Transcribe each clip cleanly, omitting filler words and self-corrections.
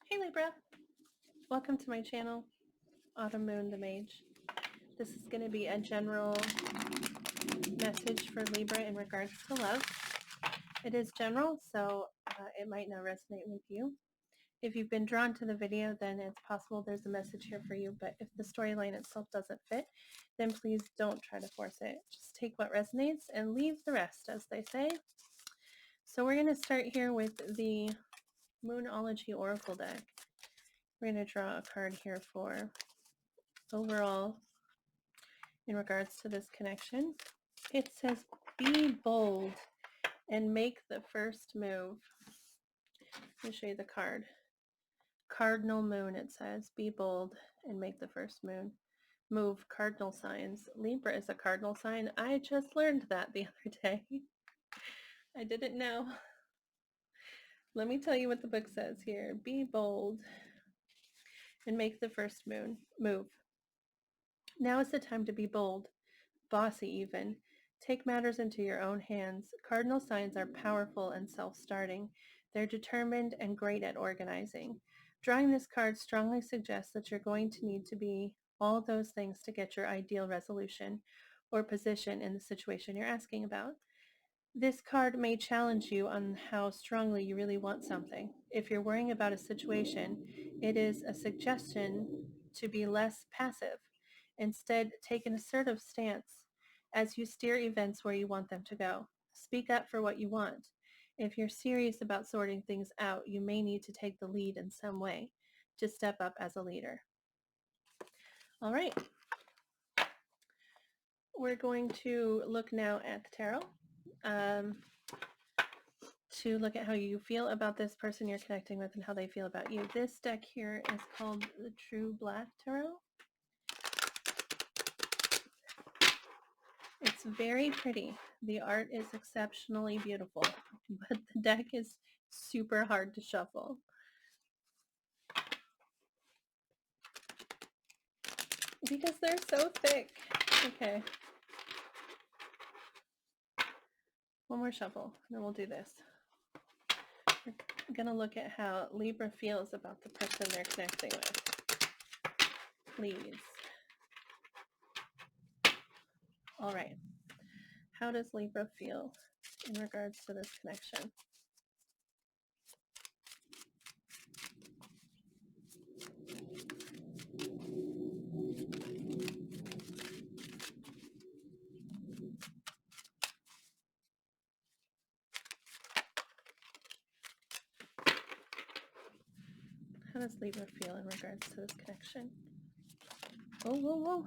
Hey Libra, welcome to my channel, Autumn Moon the Mage. This is going to be a general message for Libra in regards to love. It is general, so it might not resonate with you. If you've been drawn to the video, then it's possible there's a message here for you, but if the storyline itself doesn't fit, then please don't try to force it. Just take what resonates and leave the rest, as they say. So we're going to start here with the Moonology Oracle deck. We're going to draw a card here for overall in regards to this connection. It says, be bold and make the first move. Let me show you the card. Cardinal moon, it says, be bold and make the first move. Cardinal signs. Libra is a cardinal sign. I just learned that the other day. I didn't know. Let me tell you what the book says here. Be bold and make the first move. Now is the time to be bold, bossy even. Take matters into your own hands. Cardinal signs are powerful and self-starting. They're determined and great at organizing. Drawing this card strongly suggests that you're going to need to be all those things to get your ideal resolution or position in the situation you're asking about. This card may challenge you on how strongly you really want something. If you're worrying about a situation, it is a suggestion to be less passive. Instead, take an assertive stance as you steer events where you want them to go. Speak up for what you want. If you're serious about sorting things out, you may need to take the lead in some way to step up as a leader. All right. We're going to look now at the tarot. To look at how you feel about this person you're connecting with and how they feel about you. This deck here is called the True Black Tarot. It's very pretty. The art is exceptionally beautiful, but the deck is super hard to shuffle. Because they're so thick. Okay. One more shuffle, and then we'll do this. We're going to look at how Libra feels about the person they're connecting with. Please. All right. How does Libra feel in regards to this connection? How does Libra feel in regards to this connection? Whoa, whoa, whoa.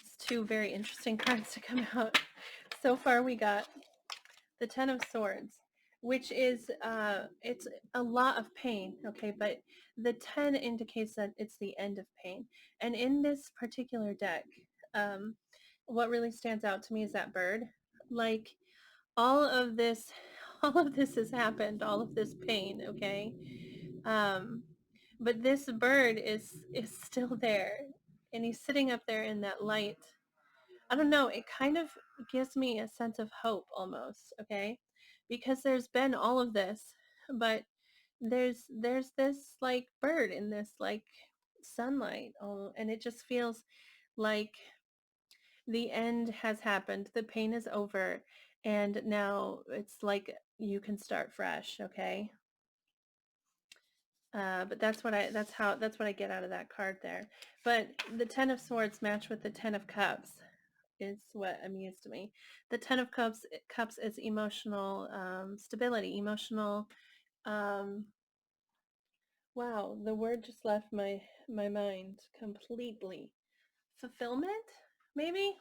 It's two very interesting cards to come out. So far we got the Ten of Swords, which is, it's a lot of pain, okay? But the 10 indicates that it's the end of pain. And in this particular deck, what really stands out to me is that bird. Like, all of this has happened, all of this pain, okay? But this bird is still there, and he's sitting up there in that light. I don't know, it kind of gives me a sense of hope almost, okay? Because there's been all of this, but there's this like bird in this like sunlight, and it just feels like the end has happened. The pain is over, and now it's like you can start fresh, okay? But that's what I get out of that card there. But the Ten of Swords matched with the Ten of Cups is what amused me. The Ten of Cups is emotional stability, emotional. Wow, the word just left my mind completely. Fulfillment, maybe.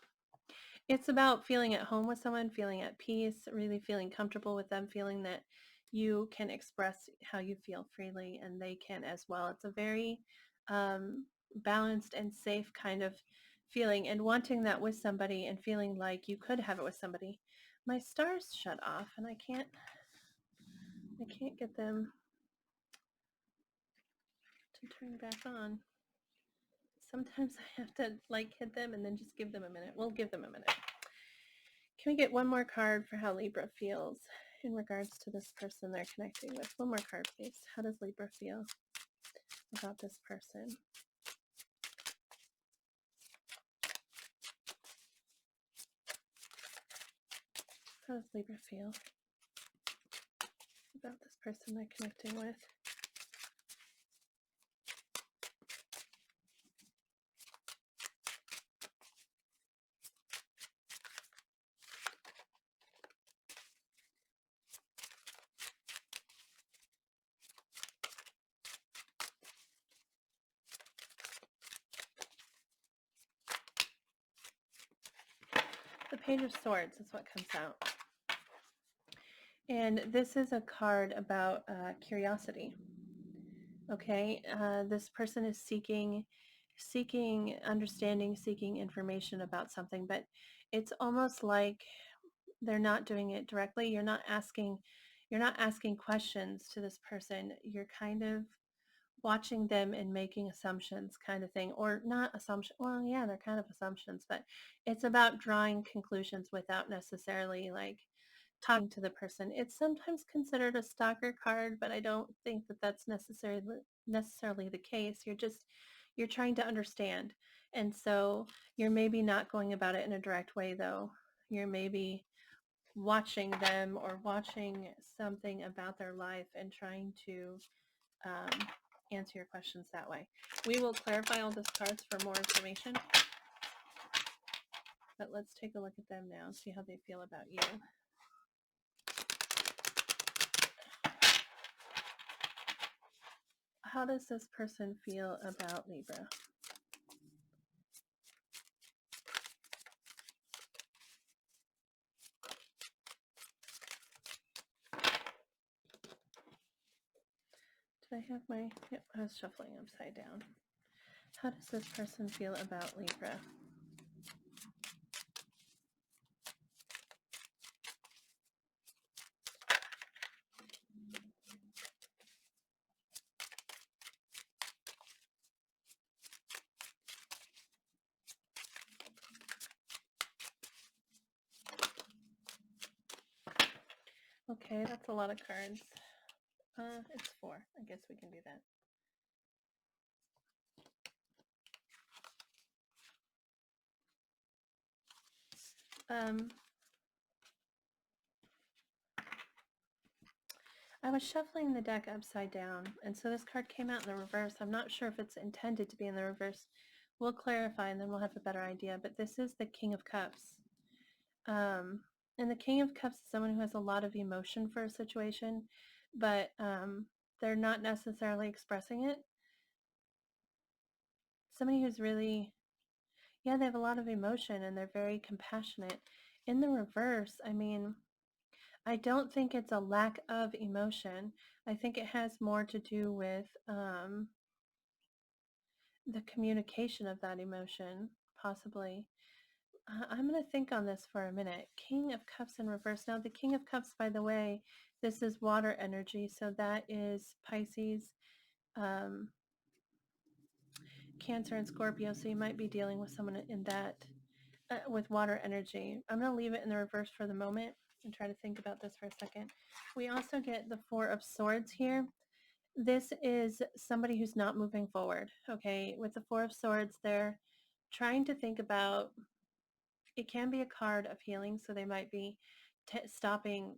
It's about feeling at home with someone, feeling at peace, really feeling comfortable with them, feeling that you can express how you feel freely and they can as well. It's a very balanced and safe kind of feeling, and wanting that with somebody and feeling like you could have it with somebody. My stars shut off and I can't get them to turn back on. Sometimes I have to like hit them and then just give them a minute. We'll give them a minute. Can we get one more card for how Libra feels in regards to this person they're connecting with. One more card, please. How does Libra feel about this person? How does Libra feel about this person they're connecting with? The Page of Swords is what comes out. And this is a card about curiosity. Okay, this person is seeking understanding, seeking information about something, but it's almost like they're not doing it directly. You're not asking questions to this person. You're kind of watching them and making assumptions, kind of thing, or not assumption. Well, yeah, they're kind of assumptions, but it's about drawing conclusions without necessarily like talking to the person. It's sometimes considered a stalker card, but I don't think that that's necessarily the case. You're trying to understand. And so you're maybe not going about it in a direct way though. You're maybe watching them or watching something about their life and trying to answer your questions that way. We will clarify all these cards for more information, but let's take a look at them now, see how they feel about you. How does this person feel about Libra? Did I have my, yep, I was shuffling upside down. How does this person feel about Libra? Okay, that's a lot of cards. It's 4. I guess we can do that. I was shuffling the deck upside down, and so this card came out in the reverse. I'm not sure if it's intended to be in the reverse. We'll clarify, and then we'll have a better idea. But this is the King of Cups. And the King of Cups is someone who has a lot of emotion for a situation, but they're not necessarily expressing it. Somebody who's really, yeah, they have a lot of emotion and they're very compassionate. In the reverse, I mean, I don't think it's a lack of emotion. I think it has more to do with the communication of that emotion, possibly. I'm going to think on this for a minute. King of Cups in reverse. Now, the King of Cups, by the way, this is water energy. So that is Pisces, Cancer, and Scorpio. So you might be dealing with someone in that, with water energy. I'm going to leave it in the reverse for the moment and try to think about this for a second. We also get the Four of Swords here. This is somebody who's not moving forward. Okay. With the Four of Swords, they're trying to think about, it can be a card of healing. So they might be stopping.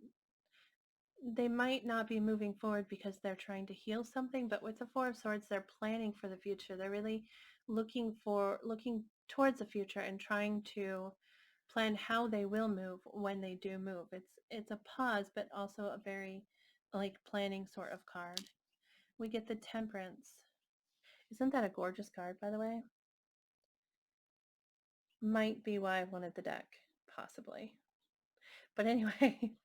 They might not be moving forward because they're trying to heal something, but with the Four of Swords, they're planning for the future. They're really looking towards the future and trying to plan how they will move when they do move. It's a pause, but also a very like planning sort of card. We get the Temperance. Isn't that a gorgeous card, by the way? Might be why I wanted the deck, possibly. But anyway,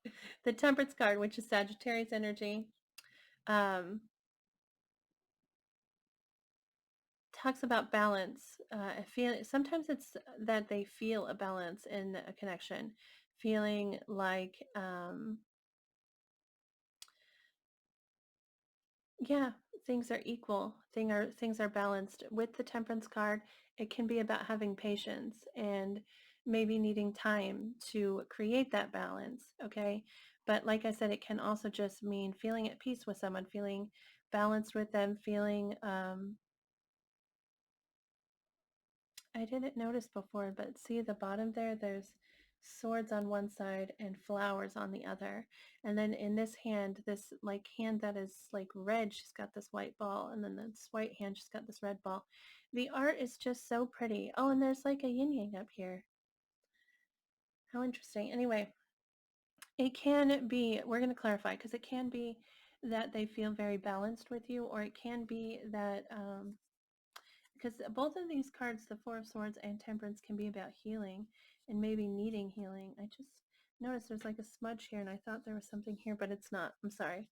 the Temperance card, which is Sagittarius energy, talks about balance. Sometimes it's that they feel a balance in a connection, feeling like yeah, things are equal. Things are balanced. With the Temperance card, it can be about having patience and maybe needing time to create that balance, okay? But like I said, it can also just mean feeling at peace with someone, feeling balanced with them, feeling, I didn't notice before, but see the bottom there, there's swords on one side and flowers on the other. And then in this hand, this like hand that is like red, she's got this white ball. And then this white hand, she's got this red ball. The art is just so pretty. Oh, and there's like a yin yang up here. How interesting. Anyway, it can be, we're going to clarify, because it can be that they feel very balanced with you, or it can be that, because both of these cards, the Four of Swords and Temperance, can be about healing and maybe needing healing. I just noticed there's like a smudge here, and I thought there was something here, but it's not. I'm sorry.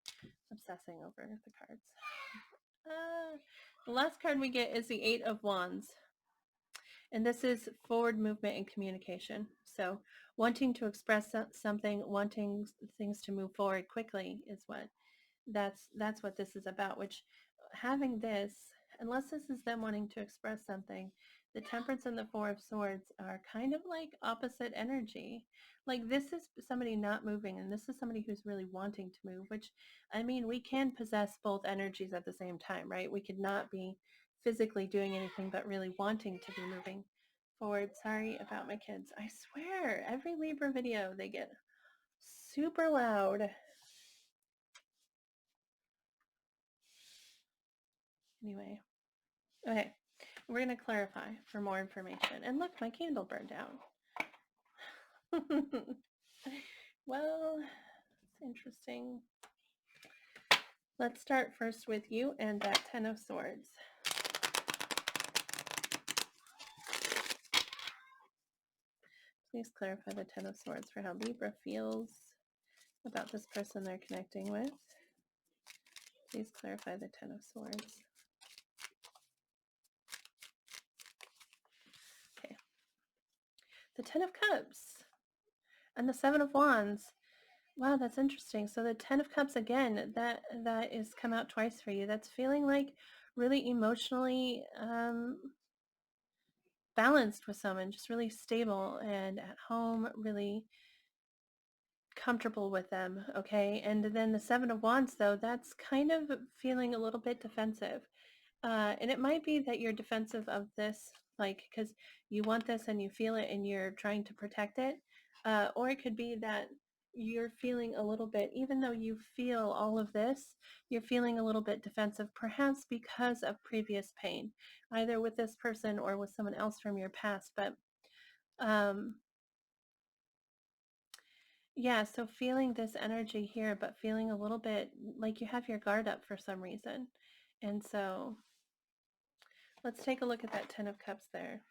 Obsessing over the cards. The last card we get is the Eight of Wands. And this is forward movement and communication. So wanting to express something, wanting things to move forward quickly is what that's what this is about, which having this, unless this is them wanting to express something, the Temperance and the Four of Swords are kind of like opposite energy. Like this is somebody not moving, and this is somebody who's really wanting to move, which, I mean, we can possess both energies at the same time, right? We could not be physically doing anything but really wanting to be moving forward. Sorry about my kids. I swear, every Libra video, they get super loud. Anyway, okay, we're going to clarify for more information. And look, my candle burned out. Well, it's interesting. Let's start first with you and that Ten of Swords. Please clarify the Ten of Swords for how Libra feels about this person they're connecting with. Please clarify the Ten of Swords. Okay. The Ten of Cups and the Seven of Wands. Wow, that's interesting. So the Ten of Cups, again, that is come out twice for you. That's feeling like really emotionally balanced with someone, just really stable and at home, really comfortable with them, okay? And then the Seven of Wands, though, that's kind of feeling a little bit defensive. And it might be that you're defensive of this, like, because you want this and you feel it and you're trying to protect it. Or it could be that you're feeling a little bit, even though you feel all of this, you're feeling a little bit defensive, perhaps because of previous pain, either with this person or with someone else from your past. But yeah, so feeling this energy here, but feeling a little bit like you have your guard up for some reason. And so let's take a look at that Ten of Cups there.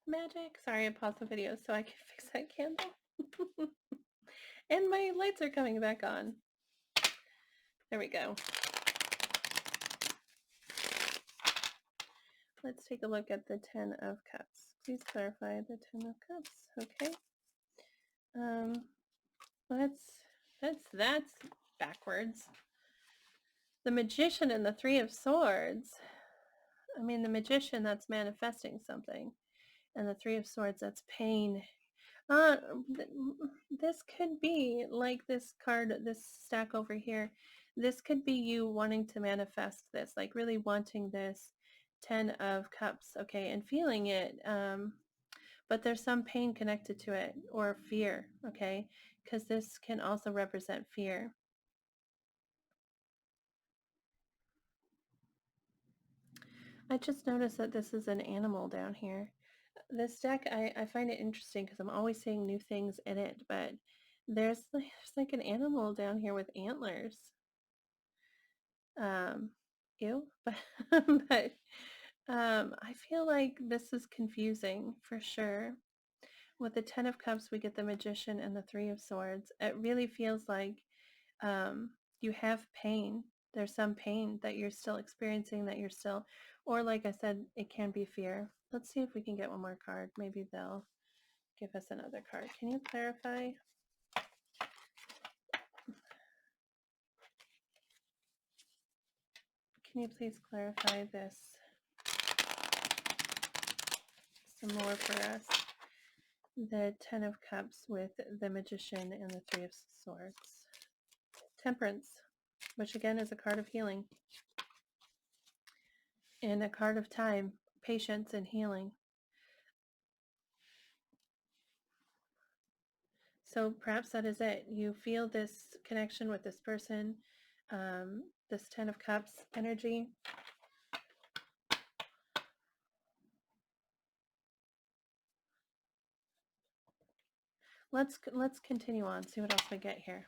Magic. Sorry, I paused the video so I can fix that candle. And my lights are coming back on. There we go. Let's take a look at the Ten of Cups. Please clarify the Ten of Cups. Okay. That's backwards. The Magician and the Three of Swords. I mean, the Magician, that's manifesting something. And the Three of Swords, that's pain. Uh, this could be like this card, this stack over here. This could be you wanting to manifest this, like really wanting this Ten of Cups, okay, and feeling it. But there's some pain connected to it, or fear, okay, because this can also represent fear. I just noticed that this is an animal down here. This deck, I find it interesting because I'm always seeing new things in it, but there's like an animal down here with antlers. Ew, but but I feel like this is confusing for sure. With the Ten of Cups, we get the Magician and the Three of Swords. It really feels like you have pain. There's some pain that you're still experiencing, that you're still, or like I said, it can be fear. Let's see if we can get one more card. Maybe they'll give us another card. Can you clarify? Can you please clarify this some more for us? The Ten of Cups with the Magician and the Three of Swords. Temperance, which again is a card of healing. And a card of time, patience, and healing. So perhaps that is it. You feel this connection with this person, this Ten of Cups energy. Let's continue on, see what else we get here.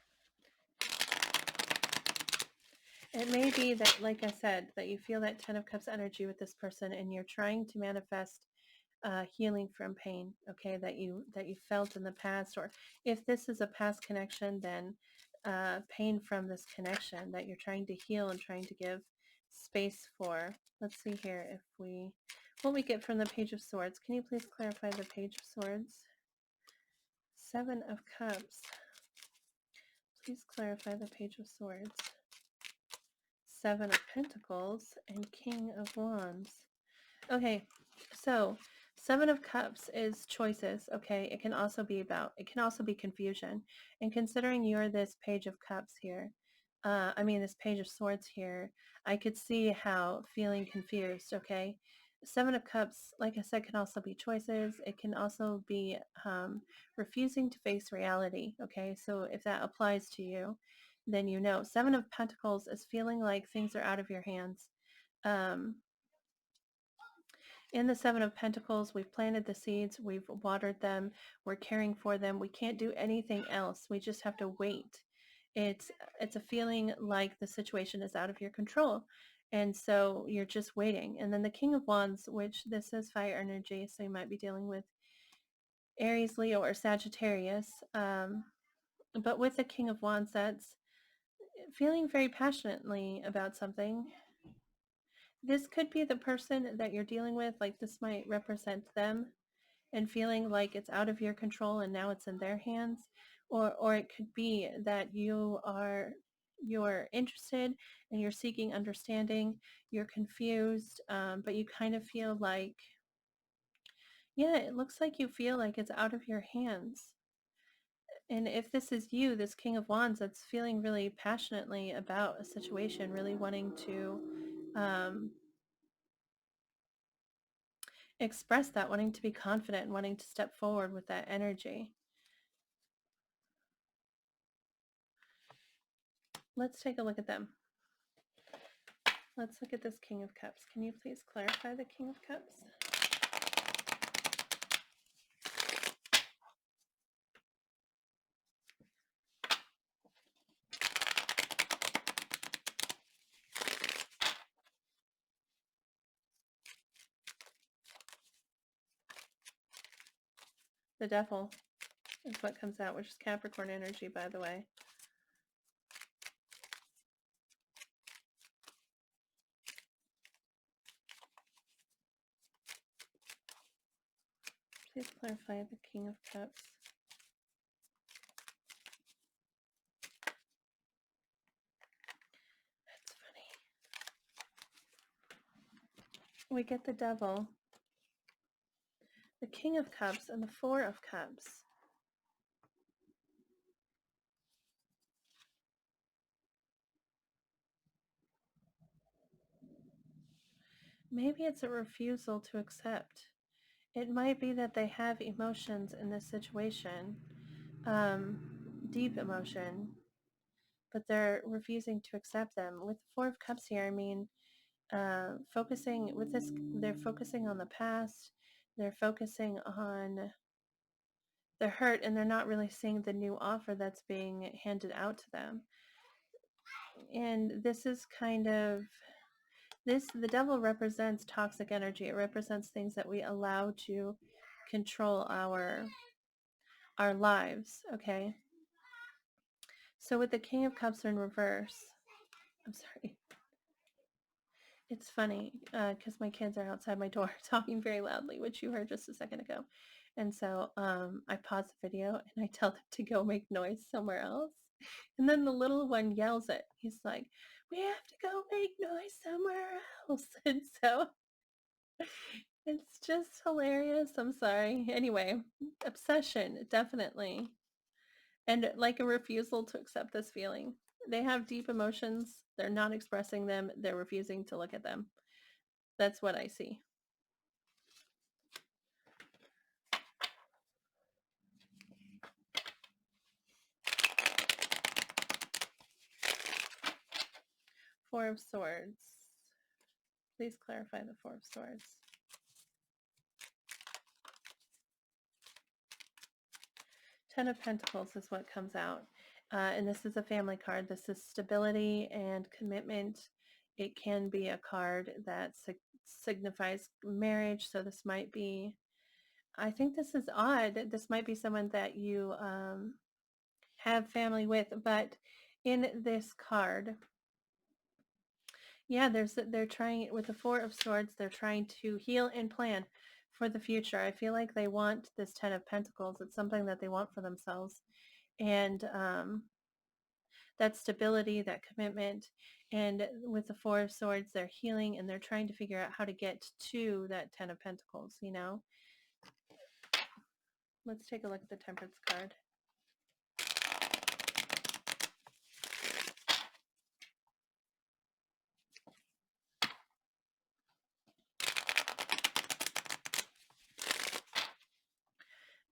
It may be that, like I said, that you feel that Ten of Cups energy with this person and you're trying to manifest healing from pain, okay, that you felt in the past, or if this is a past connection, then pain from this connection that you're trying to heal and trying to give space for. Let's see here if what we get from the Page of Swords. Can you please clarify the Page of Swords? Seven of Cups. Please clarify the Page of Swords. Seven of Pentacles and King of Wands. Okay, so Seven of Cups is choices, okay? It can also be confusion. And considering you're this Page of Cups here, this Page of Swords here, I could see how feeling confused, okay? Seven of Cups, like I said, can also be choices. It can also be refusing to face reality, okay? So if that applies to you, then you know. Seven of Pentacles is feeling like things are out of your hands. In the Seven of Pentacles, we've planted the seeds, we've watered them, we're caring for them. We can't do anything else. We just have to wait. It's a feeling like the situation is out of your control. And so you're just waiting. And then the King of Wands, which this is fire energy, so you might be dealing with Aries, Leo, or Sagittarius. But with the King of Wands, that's feeling very passionately about something. This could be the person that you're dealing with, like this might represent them and feeling like it's out of your control and now it's in their hands. Or it could be that you're interested and you're seeking understanding, you're confused, but you kind of feel like, yeah, it looks like you feel like it's out of your hands. And if this is you, this King of Wands that's feeling really passionately about a situation, really wanting to express that, wanting to be confident and wanting to step forward with that energy. Let's take a look at them. Let's look at this King of Cups. Can you please clarify the King of Cups? The Devil is what comes out, which is Capricorn energy, by the way. Please clarify the King of Cups. That's funny. We get the Devil, the King of Cups, and the Four of Cups. Maybe it's a refusal to accept. It might be that they have emotions in this situation, deep emotion, but they're refusing to accept them. With the Four of Cups here, I mean, focusing with this, they're focusing on the past, they're focusing on the hurt, and they're not really seeing the new offer that's being handed out to them. And this is kind of the Devil represents toxic energy. It represents things that we allow to control our lives, okay? So with the King of Cups in reverse, I'm sorry, it's funny because my kids are outside my door talking very loudly, which you heard just a second ago. And so I pause the video and I tell them to go make noise somewhere else. And then the little one yells it. He's like, we have to go make noise somewhere else. And so it's just hilarious. I'm sorry. Anyway, obsession, definitely. And like a refusal to accept this feeling. They have deep emotions. They're not expressing them. They're refusing to look at them. That's what I see. Four of Swords. Please clarify the Four of Swords. Ten of Pentacles is what comes out. And this is a family card. This is stability and commitment. It can be a card that signifies marriage. So this might be, I think this is odd. This might be someone that you have family with. But in this card, yeah, they're trying, with the Four of Swords, they're trying to heal and plan for the future. I feel like they want this Ten of Pentacles. It's something that they want for themselves. And that stability, that commitment. And with the Four of Swords, they're healing and they're trying to figure out how to get to that Ten of Pentacles, you know? Let's take a look at the Temperance card.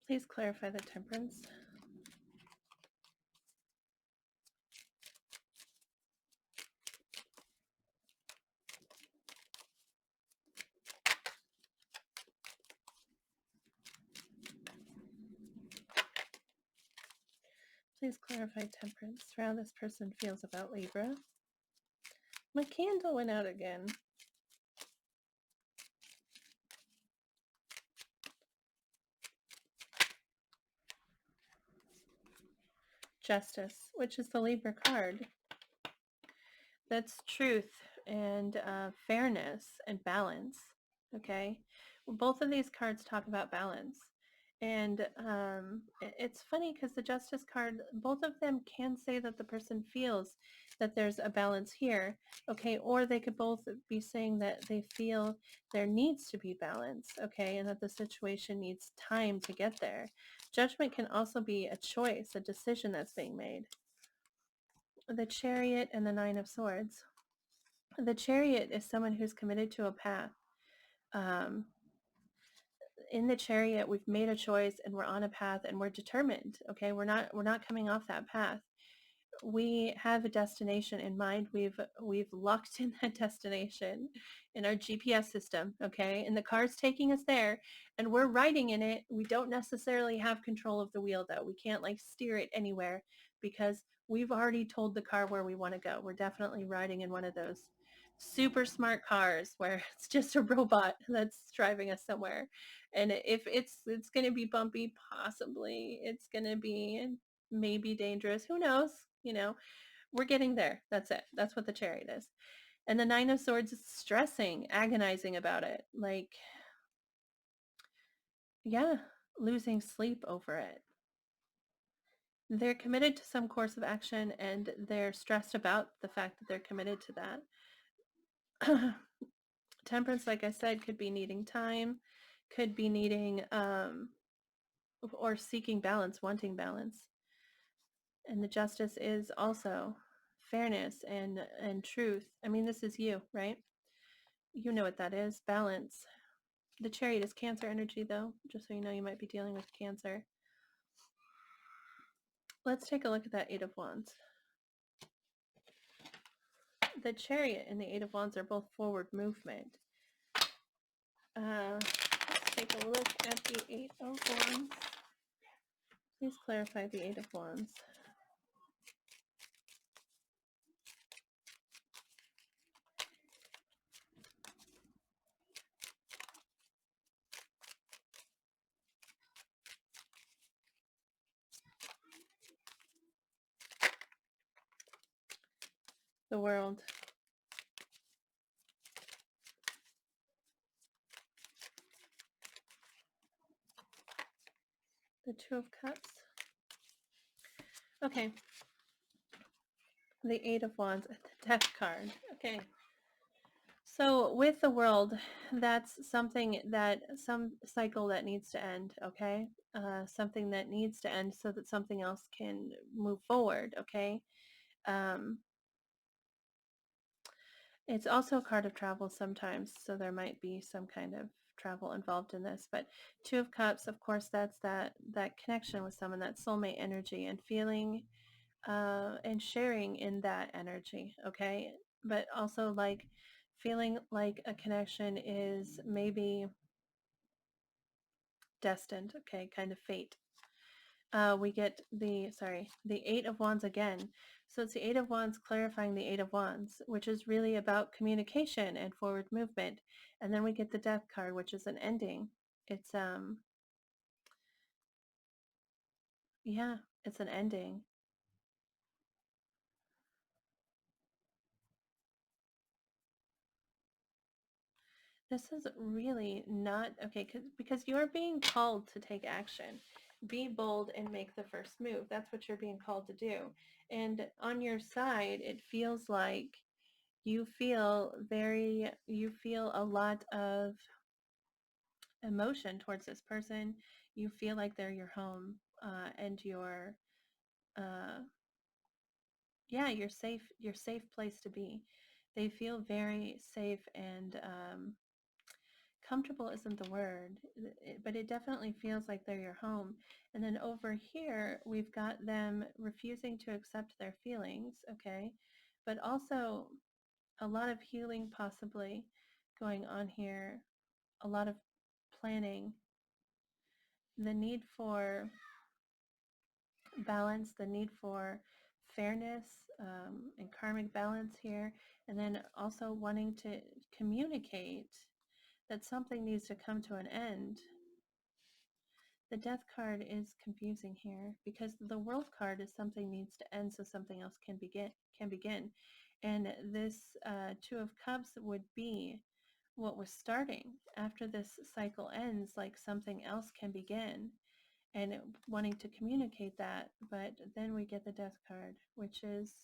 Please clarify the Temperance. Please clarify Temperance for how this person feels about Libra. My candle went out again. Justice, which is the Libra card. That's truth and fairness and balance. Okay, well, both of these cards talk about balance. And it's funny because the Justice card, both of them can say that the person feels that there's a balance here. Okay, or they could both be saying that they feel there needs to be balance. Okay, and that the situation needs time to get there. Judgment can also be a choice, a decision that's being made. The Chariot and the Nine of Swords. The Chariot is someone who's committed to a path. In the Chariot, we've made a choice and we're on a path and we're determined. Okay, we're not coming off that path. We have a destination in mind. We've locked in that destination in our GPS system. Okay, and the car's taking us there, and we're riding in it. We don't necessarily have control of the wheel, though. We can't like steer it anywhere because we've already told the car where we want to go. We're definitely riding in one of those super smart cars where it's just a robot that's driving us somewhere. And if it's going to be bumpy, possibly it's going to be maybe dangerous, who knows, you know. We're getting there. That's it. That's what the Chariot is. And the Nine of Swords is stressing, agonizing about it, like, yeah, losing sleep over it. They're committed to some course of action and they're stressed about the fact that they're committed to that. Temperance, like I said, could be needing time, could be needing or seeking balance, wanting balance. And the Justice is also fairness and truth. I mean, this is you, right? You know what that is. Balance. The Chariot is Cancer energy, though, just so you know. You might be dealing with Cancer. Let's take a look at that Eight of Wands. The Chariot and the Eight of Wands are both forward movement. Let's take a look at the Eight of Wands. Please clarify the Eight of Wands. The World. The Two of Cups. Okay. The Eight of Wands. Death card. Okay. So with the world, that's some cycle that needs to end, okay? Something that needs to end so that something else can move forward, okay? Um, it's also a card of travel sometimes, so there might be some kind of travel involved in this. But Two of Cups, of course, that's that connection with someone, that soulmate energy, and feeling and sharing in that energy, okay? But also like feeling like a connection is maybe destined, okay, kind of fate. We get the Eight of Wands again. So it's the Eight of Wands clarifying the Eight of Wands, which is really about communication and forward movement. And then we get the Death card, which is an ending. It's yeah, it's an ending. This is really not okay because you're being called to take action. Be bold and make the first move. That's what you're being called to do. And on your side, it feels like you feel a lot of emotion towards this person. You feel like they're your home, and uh, your safe place to be. They feel very safe and comfortable isn't the word, but it definitely feels like they're your home. And then over here, we've got them refusing to accept their feelings, okay? But also a lot of healing possibly going on here, a lot of planning, the need for balance, the need for fairness and karmic balance here, and then also wanting to communicate that something needs to come to an end. The Death card is confusing here because the World card is something needs to end so something else can begin. And this Two of Cups would be what was starting after this cycle ends, like something else can begin, and wanting to communicate that. But then we get the Death card, which is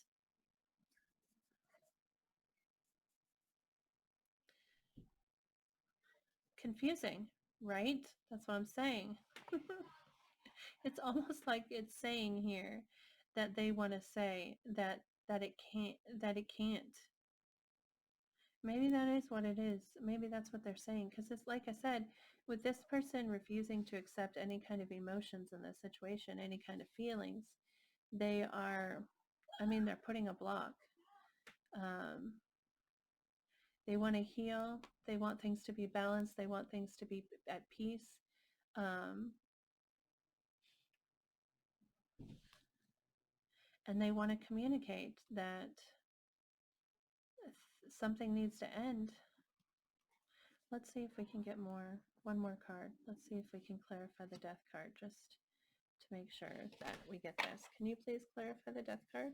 confusing, right? That's what I'm saying. It's almost like it's saying here that they want to say that it can't. Maybe that is what it is. Maybe that's what they're saying, because it's like I said, with this person refusing to accept any kind of emotions in this situation, any kind of feelings, they are, I mean, they're putting a block. Um, they want to heal. They want things to be balanced. They want things to be at peace. Um, and they want to communicate that something needs to end. Let's see if we can get one more card. Let's see if we can clarify the Death card just to make sure that we get this. Can you please clarify the Death card?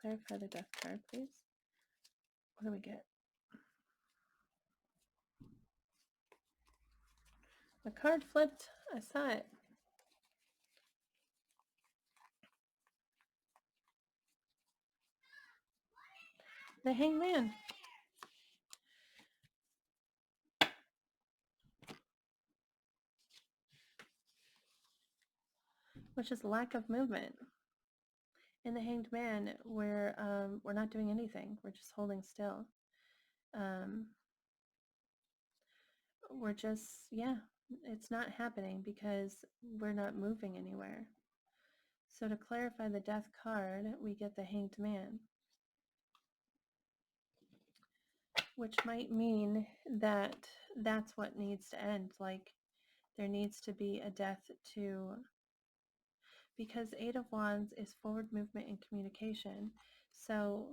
Clarify the Death card, please. What do we get? The card flipped. I saw it. The Hangman, which is lack of movement. In the Hanged Man, we're not doing anything. We're just holding still. Um, we're just, yeah, it's not happening because we're not moving anywhere. So to clarify the Death card, we get the Hanged Man, which might mean that that's what needs to end. Like there needs to be a death to, because Eight of Wands is forward movement and communication. So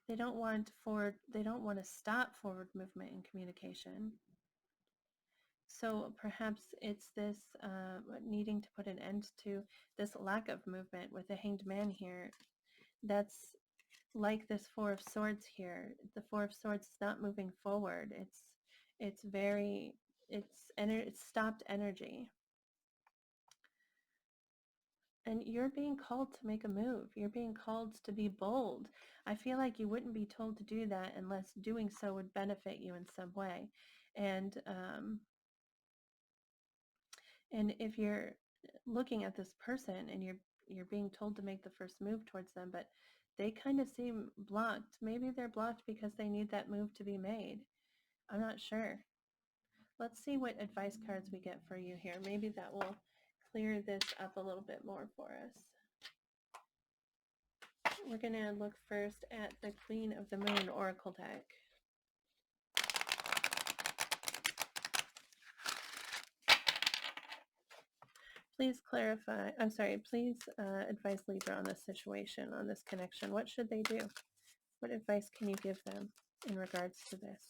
they don't want to stop forward movement and communication. So perhaps it's this needing to put an end to this lack of movement with the Hanged Man here. That's like this Four of Swords here. The Four of Swords is not moving forward. It's very, it's stopped energy. And you're being called to make a move. You're being called to be bold. I feel like you wouldn't be told to do that unless doing so would benefit you in some way. And if you're looking at this person and you're being told to make the first move towards them, but they kind of seem blocked. Maybe they're blocked because they need that move to be made. I'm not sure. Let's see what advice cards we get for you here. Maybe that will clear this up a little bit more for us. We're going to look first at the Queen of the Moon Oracle deck. Please clarify, I'm sorry, please advise Libra on this situation, on this connection. What should they do? What advice can you give them in regards to this?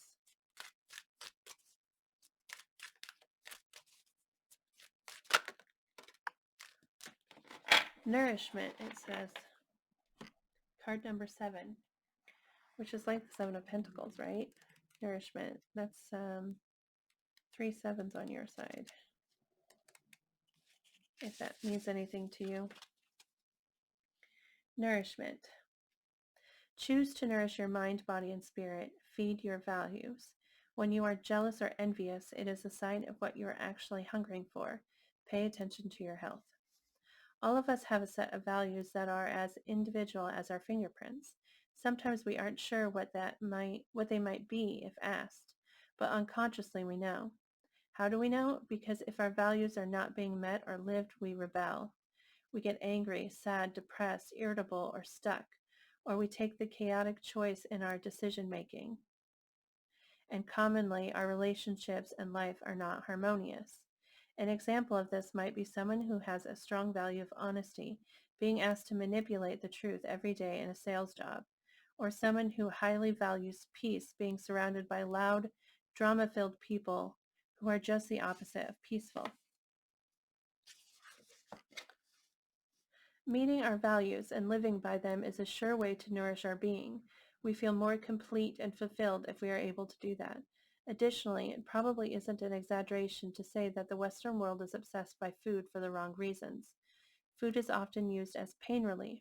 Nourishment, it says. Card number 7, which is like the 7 of Pentacles, right? Nourishment. That's 3 sevens on your side. If that means anything to you. Nourishment. Choose to nourish your mind, body, and spirit. Feed your values. When you are jealous or envious, it is a sign of what you are actually hungering for. Pay attention to your health. All of us have a set of values that are as individual as our fingerprints. Sometimes we aren't sure what they might be if asked, but unconsciously we know. How do we know? Because if our values are not being met or lived, we rebel. We get angry, sad, depressed, irritable, or stuck, or we take the chaotic choice in our decision making. And commonly, our relationships and life are not harmonious. An example of this might be someone who has a strong value of honesty, being asked to manipulate the truth every day in a sales job, or someone who highly values peace, being surrounded by loud, drama-filled people who are just the opposite of peaceful. Meeting our values and living by them is a sure way to nourish our being. We feel more complete and fulfilled if we are able to do that. Additionally, it probably isn't an exaggeration to say that the Western world is obsessed by food for the wrong reasons. Food is often used as pain relief,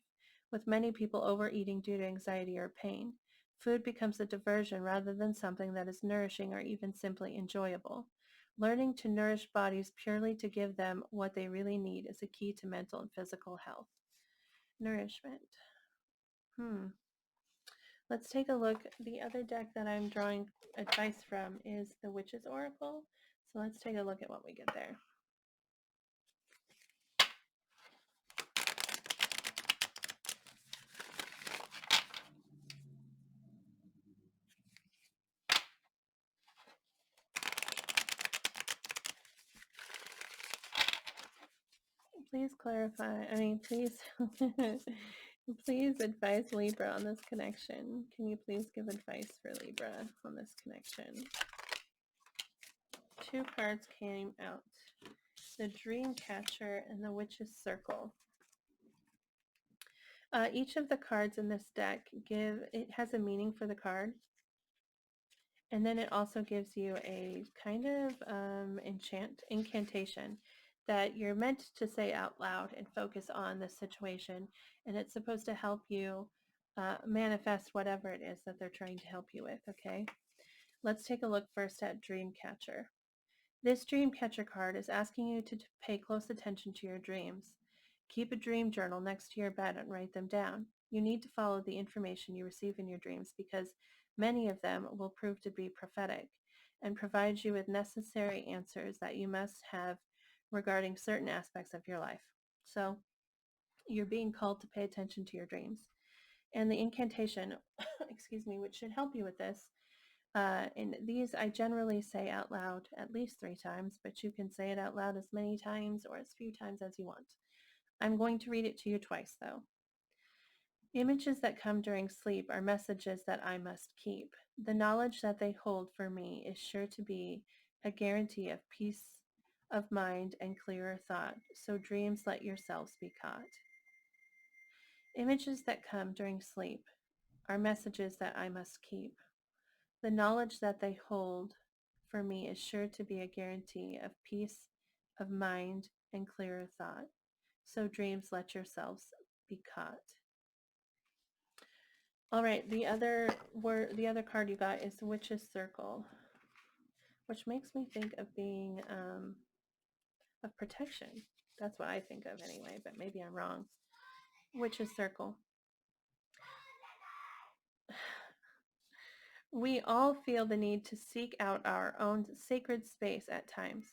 with many people overeating due to anxiety or pain. Food becomes a diversion rather than something that is nourishing or even simply enjoyable. Learning to nourish bodies purely to give them what they really need is a key to mental and physical health. Nourishment. Let's take a look. The other deck that I'm drawing advice from is the Witch's Oracle. So let's take a look at what we get there. Please clarify. Please, please advise Libra on this connection. Can you please give advice for Libra on this connection? 2 cards came out. The Dream Catcher and the Witch's Circle. Each of the cards in this deck it has a meaning for the card. And then it also gives you a kind of incantation that you're meant to say out loud and focus on the situation. And it's supposed to help you manifest whatever it is that they're trying to help you with, okay? Let's take a look first at Dreamcatcher. This Dreamcatcher card is asking you to pay close attention to your dreams. Keep a dream journal next to your bed and write them down. You need to follow the information you receive in your dreams because many of them will prove to be prophetic and provide you with necessary answers that you must have regarding certain aspects of your life. So you're being called to pay attention to your dreams. And the incantation, excuse me, which should help you with this, and these I generally say out loud at least 3 times, but you can say it out loud as many times or as few times as you want. I'm going to read it to you twice, though. Images that come during sleep are messages that I must keep. The knowledge that they hold for me is sure to be a guarantee of peace of mind and clearer thought, so dreams let yourselves be caught. Images that come during sleep are messages that I must keep. The knowledge that they hold for me is sure to be a guarantee of peace of mind and clearer thought. So dreams, let yourselves be caught. All right, the other card you got is the Witch's Circle, which makes me think of being of protection. That's what I think of anyway, but maybe I'm wrong. Witch's Circle. We all feel the need to seek out our own sacred space at times,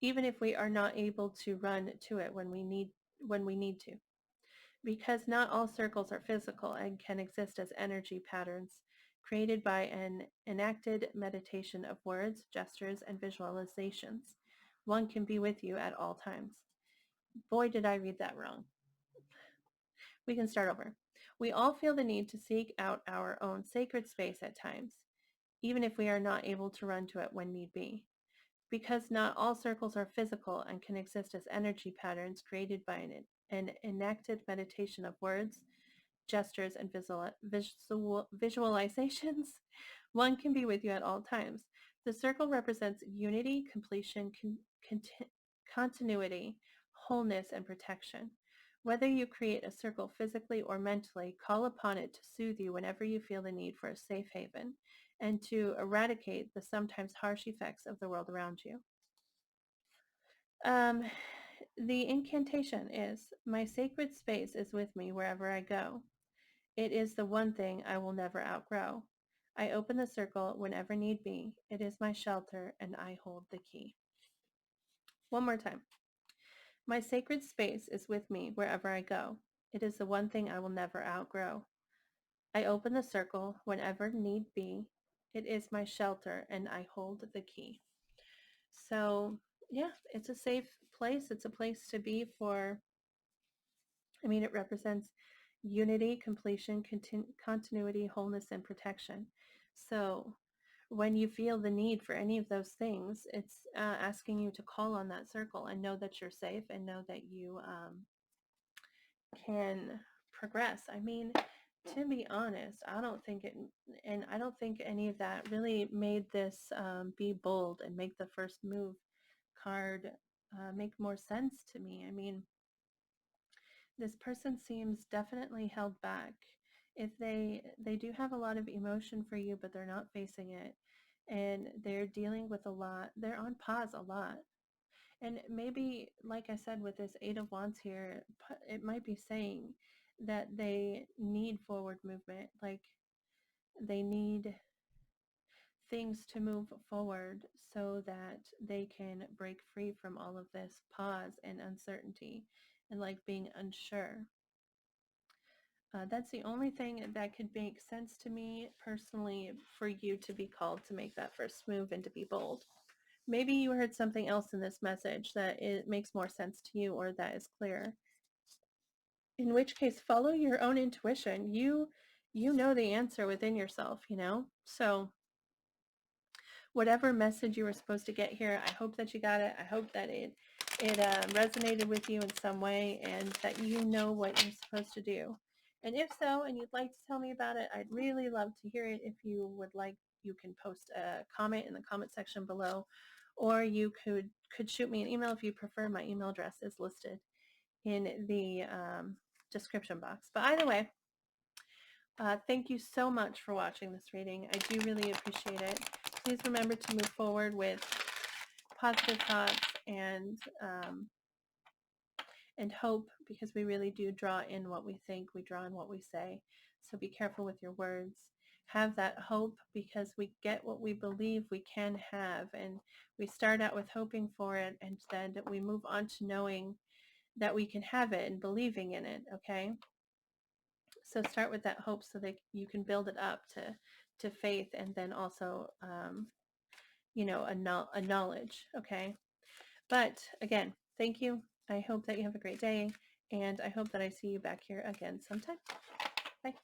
even if we are not able to run to it when we need to. Because not all circles are physical and can exist as energy patterns created by an enacted meditation of words, gestures, and visualizations. One can be with you at all times. Boy, did I read that wrong. We can start over. We all feel the need to seek out our own sacred space at times, even if we are not able to run to it when need be. Because not all circles are physical and can exist as energy patterns created by an enacted meditation of words, gestures, and visualizations, one can be with you at all times. The circle represents unity, completion, continuity, wholeness, and protection. Whether you create a circle physically or mentally, call upon it to soothe you whenever you feel the need for a safe haven and to eradicate the sometimes harsh effects of the world around you. Um, the incantation is, my sacred space is with me wherever I go. It is the one thing I will never outgrow. I open the circle whenever need be. It is my shelter, and I hold the key. One more time. My sacred space is with me wherever I go. It is the one thing I will never outgrow. I open the circle whenever need be. It is my shelter, and I hold the key. So, yeah, it's a safe place. It's a place to be for, it represents unity, completion, continuity, wholeness, and protection. So when you feel the need for any of those things, it's asking you to call on that circle and know that you're safe and know that you can progress. To be honest, I don't think any of that really made this be bold and make the first move card make more sense to me. This person seems definitely held back. If they do have a lot of emotion for you, but they're not facing it, and they're dealing with a lot, they're on pause a lot. And maybe, like I said, with this Eight of Wands here, it might be saying that they need forward movement, like they need things to move forward so that they can break free from all of this pause and uncertainty and like being unsure. That's the only thing that could make sense to me personally for you to be called to make that first move and to be bold. Maybe you heard something else in this message that it makes more sense to you or that is clear. In which case, follow your own intuition. You know the answer within yourself, So whatever message you were supposed to get here, I hope that you got it. I hope that it resonated with you in some way and that you know what you're supposed to do. And if so, and you'd like to tell me about it, I'd really love to hear it. If you would like, you can post a comment in the comment section below, or you could shoot me an email if you prefer. My email address is listed in the description box. But either way, thank you so much for watching this reading. I do really appreciate it. Please remember to move forward with positive thoughts and hope, because we really do draw in what we think, we draw in what we say. So be careful with your words. Have that hope, because we get what we believe we can have, and we start out with hoping for it, and then we move on to knowing that we can have it and believing in it. Okay, so start with that hope so that you can build it up to faith, and then also a knowledge. Okay, but again, thank you. I hope that you have a great day, and I hope that I see you back here again sometime. Bye.